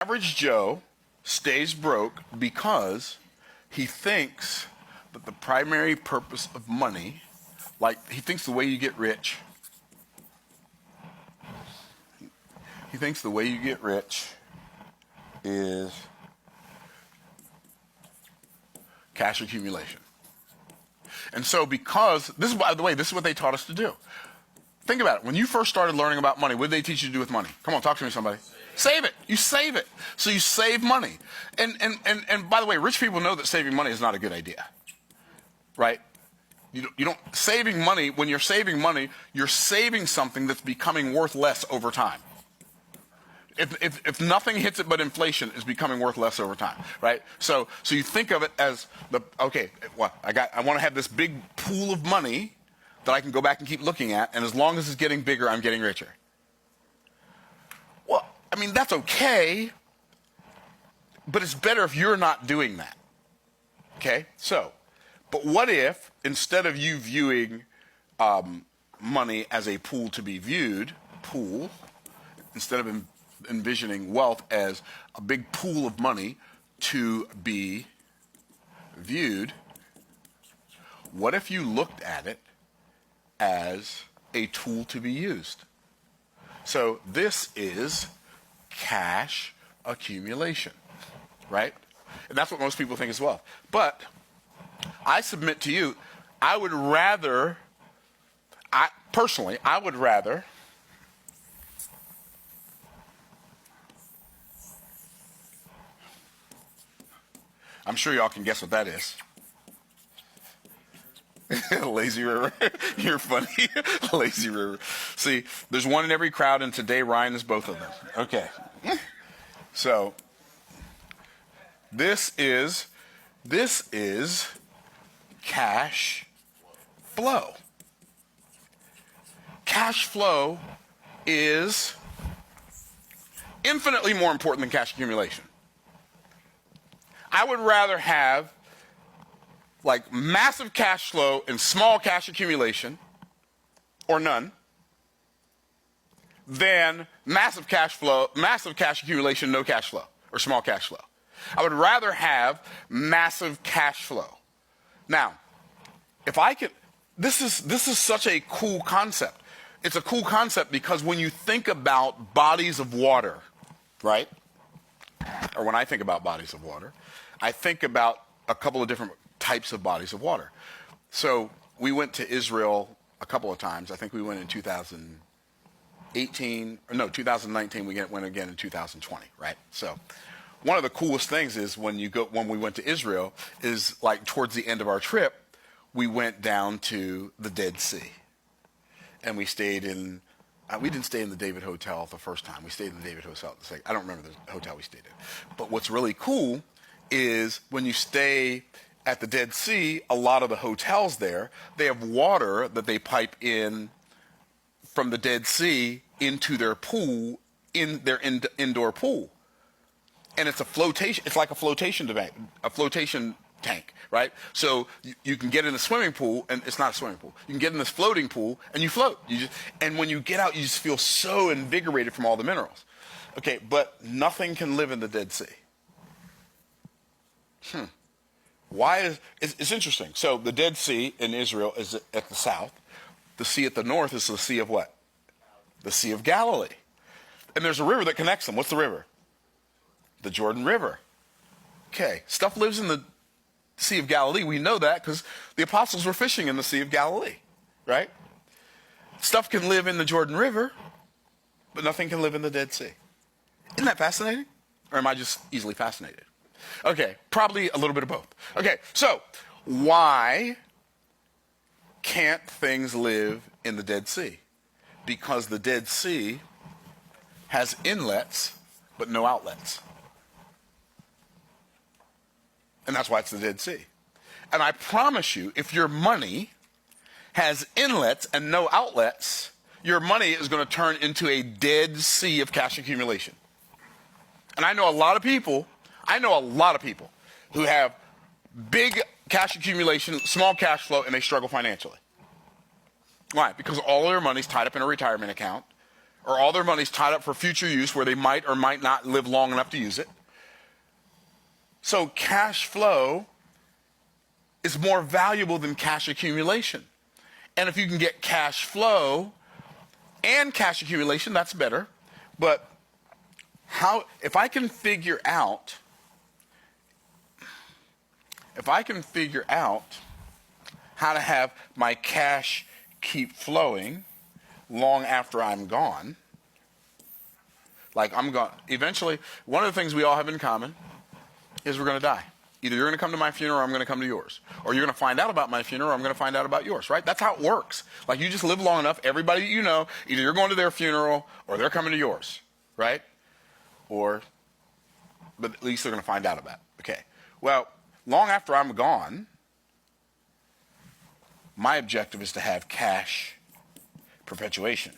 Average Joe stays broke because he thinks that the primary purpose of money, like he thinks the way you get rich, is cash accumulation. And so because, this is, by the way, this is what they taught us to do. Think about it. When you first started learning about money, what did they teach you to do with money? Come on, talk to me, somebody. Save it. You save it. So you save money. And by the way, rich people know that saving money is not a good idea. Right? You don't, saving money, when you're saving money, you're saving something that's becoming worth less over time. If nothing hits it but inflation, is becoming worth less over time, right? So you think of it as I want to have this big pool of money that I can go back and keep looking at, and as long as it's getting bigger, I'm getting richer. Well, I mean, that's okay, but it's better if you're not doing that, okay? So, but what if, instead of you viewing money as a pool to be viewed, instead of envisioning wealth as a big pool of money to be viewed, what if you looked at it as a tool to be used? So this is cash accumulation, right? And that's what most people think is wealth. But I submit to you, I would rather, I'm sure y'all can guess what that is. Lazy river. You're funny. Lazy river. See, there's one in every crowd, and today Ryan is both of them. Okay. So this is cash flow. Cash flow is infinitely more important than cash accumulation. I would rather have like massive cash flow and small cash accumulation, or none, than massive cash accumulation, no cash flow, or small cash flow. I would rather have massive cash flow. Now, if I could, this is such a cool concept. It's a cool concept because when you think about bodies of water, right? Or when I think about bodies of water, I think about a couple of different types of bodies of water. So we went to Israel a couple of times. I think we went in 2019. We went again in 2020, right? So one of the coolest things is when we went to Israel is like towards the end of our trip, we went down to the Dead Sea. And we stayed in, we didn't stay in the David Hotel the first time. We stayed in the David Hotel the second. I don't remember the hotel we stayed in. But what's really cool is when you stay at the Dead Sea, a lot of the hotels there, they have water that they pipe in from the Dead Sea into their pool, in their indoor pool. And it's like a flotation tank, right? So you can get in a swimming pool, and it's not a swimming pool. You can get in this floating pool, and you float. And when you get out, you just feel so invigorated from all the minerals. Okay, but nothing can live in the Dead Sea. Why it's interesting. So the Dead Sea in Israel is at the south. The sea at the north is the Sea of what? The Sea of Galilee. And there's a river that connects them. What's the river? The Jordan River. Okay, stuff lives in the Sea of Galilee. We know that because the apostles were fishing in the Sea of Galilee, right? Stuff can live in the Jordan River, but nothing can live in the Dead Sea. Isn't that fascinating? Or am I just easily fascinated? Okay, probably a little bit of both. Okay, so why can't things live in the Dead Sea? Because the Dead Sea has inlets but no outlets. And that's why it's the Dead Sea. And I promise you, if your money has inlets and no outlets, your money is going to turn into a Dead Sea of cash accumulation. And I know a lot of people who have big cash accumulation, small cash flow, and they struggle financially. Why? Because all their money's tied up in a retirement account, or all their money's tied up for future use where they might or might not live long enough to use it. So cash flow is more valuable than cash accumulation. And if you can get cash flow and cash accumulation, that's better. But if I can figure out how to have my cash keep flowing long after I'm gone, like I'm gone, eventually, one of the things we all have in common is we're going to die. Either you're going to come to my funeral or I'm going to come to yours. Or you're going to find out about my funeral or I'm going to find out about yours, right? That's how it works. Like you just live long enough, everybody that you know, either you're going to their funeral or they're coming to yours, right? But at least they're going to find out about it. Okay. Well, long after I'm gone, my objective is to have cash perpetuation.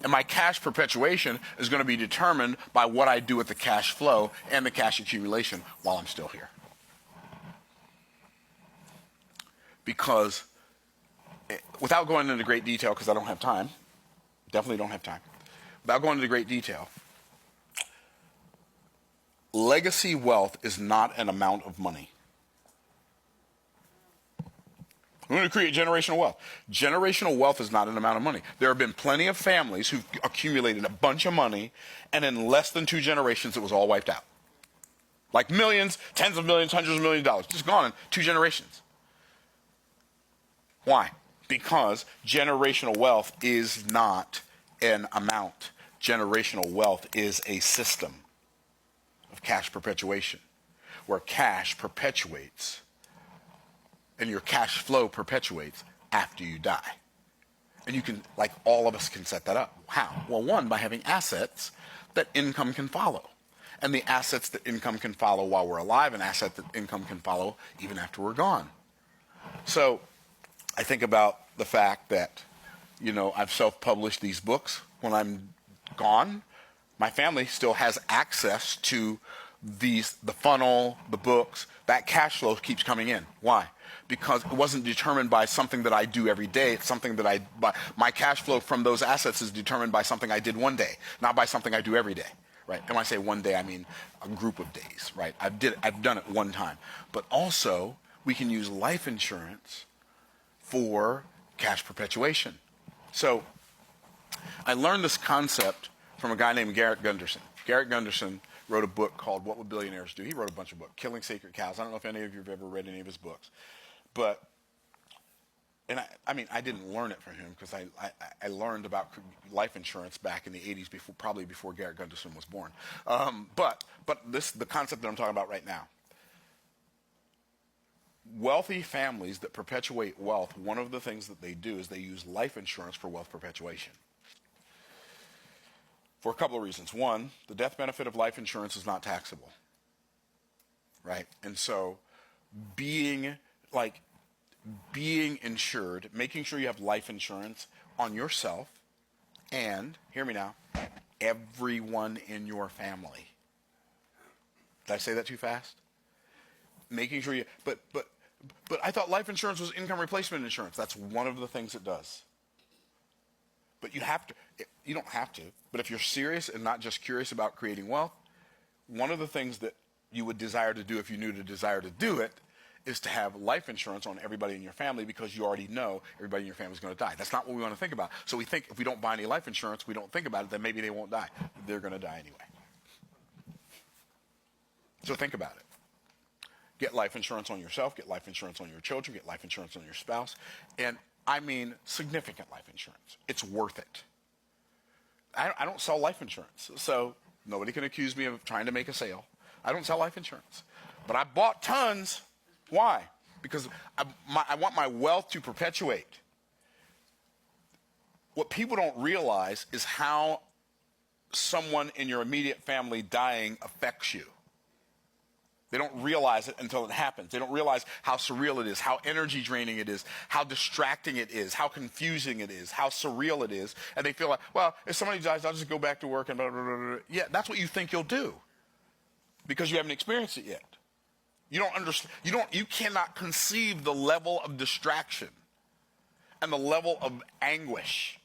And my cash perpetuation is going to be determined by what I do with the cash flow and the cash accumulation while I'm still here. Because, without going into great detail, because I don't have time, definitely don't have time, without going into great detail, legacy wealth is not an amount of money. We're going to create generational wealth. Generational wealth is not an amount of money. There have been plenty of families who've accumulated a bunch of money, and in less than 2 generations, it was all wiped out. Like millions, tens of millions, hundreds of millions of dollars, just gone in 2 generations. Why? Because generational wealth is not an amount. Generational wealth is a system of cash perpetuation, where cash perpetuates and your cash flow perpetuates after you die. And you can, like all of us can set that up. How? Well, one, by having assets that income can follow. And the assets that income can follow while we're alive, and assets that income can follow even after we're gone. So I think about the fact that, I've self-published these books. When I'm gone, my family still has access to the funnel, the books. That cash flow keeps coming in. Why? Because it wasn't determined by something that I do every day. It's something that my cash flow from those assets is determined by something I did one day, not by something I do every day, right? And when I say one day, I mean a group of days, right? I've done it one time. But also, we can use life insurance for cash perpetuation. So I learned this concept from a guy named Garrett Gunderson. Garrett Gunderson wrote a book called What Would Billionaires Do? He wrote a bunch of books, Killing Sacred Cows. I don't know if any of you have ever read any of his books. But, I didn't learn it from him because I learned about life insurance back in the 80s, probably before Garrett Gunderson was born. But the concept that I'm talking about right now. Wealthy families that perpetuate wealth, one of the things that they do is they use life insurance for wealth perpetuation. For a couple of reasons. One, the death benefit of life insurance is not taxable, right? And so being insured, making sure you have life insurance on yourself and, hear me now, everyone in your family. Did I say that too fast? Making sure but I thought life insurance was income replacement insurance. That's one of the things it does. But you don't have to, but if you're serious and not just curious about creating wealth, one of the things that you would desire to do if you knew to desire to do it is to have life insurance on everybody in your family because you already know everybody in your family is going to die. That's not what we want to think about. So we think if we don't buy any life insurance, we don't think about it, then maybe they won't die. They're going to die anyway. So think about it. Get life insurance on yourself, get life insurance on your children, get life insurance on your spouse, and I mean significant life insurance. It's worth it. I don't sell life insurance, so nobody can accuse me of trying to make a sale. I don't sell life insurance. But I bought tons. Why? Because I want my wealth to perpetuate. What people don't realize is how someone in your immediate family dying affects you. They don't realize it until it happens. They don't realize how surreal it is, how energy draining it is, how distracting it is, how confusing it is, how surreal it is. And they feel like, well, if somebody dies, I'll just go back to work and blah, blah, blah, blah. Yeah, that's what you think you'll do because you haven't experienced it yet. You don't understand. You cannot conceive the level of distraction and the level of anguish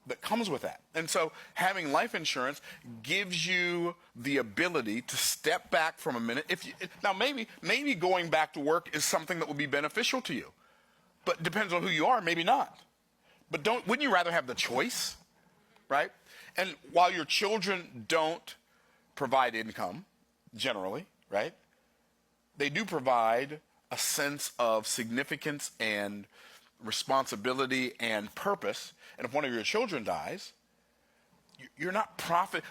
that comes with that. And so having life insurance gives you the ability to step back from a minute. Now maybe going back to work is something that would be beneficial to you, but it depends on who you are, maybe not. But wouldn't you rather have the choice, right? And while your children don't provide income, generally, right, they do provide a sense of significance and responsibility and purpose. And if one of your children dies, you're not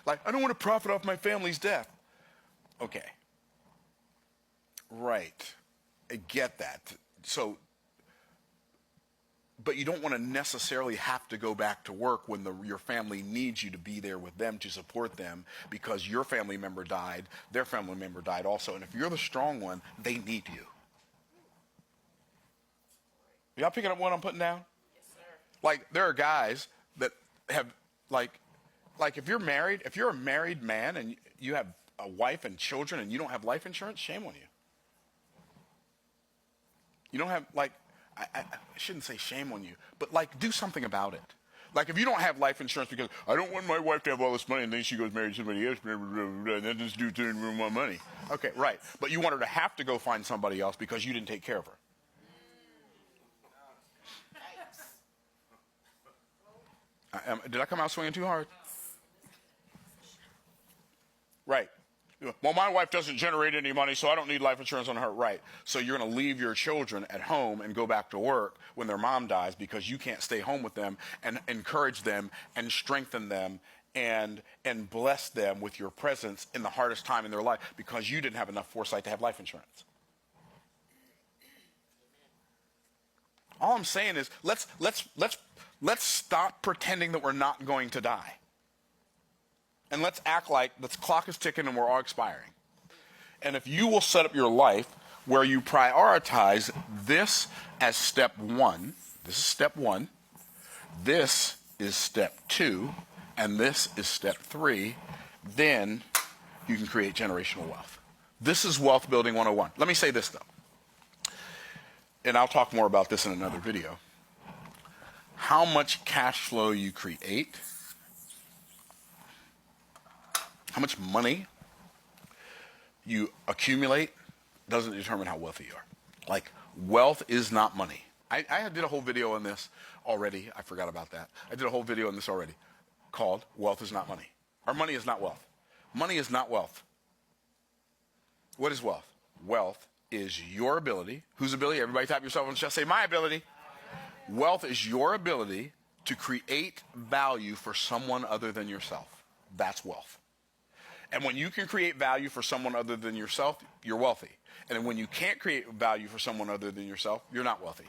like, I don't want to profit off my family's death. Okay. Right. I get that. So, but you don't want to necessarily have to go back to work when your family needs you to be there with them to support them because your family member died, their family member died also. And if you're the strong one, they need you. Y'all picking up what I'm putting down? Yes, sir. Like, there are guys that have, like if you're a married man and you have a wife and children and you don't have life insurance, shame on you. You don't have, like, I shouldn't say shame on you, but, like, do something about it. Like, if you don't have life insurance because I don't want my wife to have all this money and then she goes marry somebody else, blah, blah, blah, blah, and then this dude doesn't want my money. Okay, right. But you want her to have to go find somebody else because you didn't take care of her. Did I come out swinging too hard? Right. Well, my wife doesn't generate any money, so I don't need life insurance on her. Right. So you're going to leave your children at home and go back to work when their mom dies because you can't stay home with them and encourage them and strengthen them and bless them with your presence in the hardest time in their life because you didn't have enough foresight to have life insurance. All I'm saying is let's stop pretending that we're not going to die. And let's act like the clock is ticking and we're all expiring. And if you will set up your life where you prioritize this as step one, this is step one, this is step two, and this is step three, then you can create generational wealth. This is Wealth Building 101. Let me say this, though. And I'll talk more about this in another video. How much cash flow you create, how much money you accumulate doesn't determine how wealthy you are. Like, wealth is not money. I did a whole video on this already. I forgot about that. I did a whole video on this already called Wealth is Not Money. Or Money is Not Wealth. Money is not wealth. What is wealth? Wealth is your ability. Whose ability? Everybody tap yourself on the chest. Say, my ability. Wealth is your ability to create value for someone other than yourself. That's wealth. And when you can create value for someone other than yourself, you're wealthy. And when you can't create value for someone other than yourself, you're not wealthy.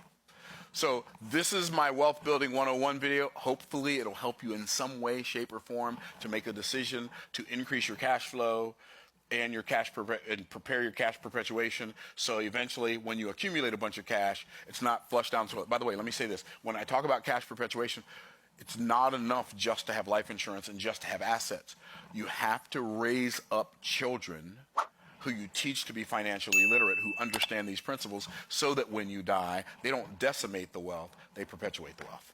So this is my Wealth Building 101 video. Hopefully it'll help you in some way, shape, or form to make a decision to increase your cash flow and your and prepare your cash perpetuation. So eventually, when you accumulate a bunch of cash, it's not flushed down. So, by the way, let me say this. When I talk about cash perpetuation, it's not enough just to have life insurance and just to have assets. You have to raise up children who you teach to be financially literate, who understand these principles, so that when you die, they don't decimate the wealth, they perpetuate the wealth.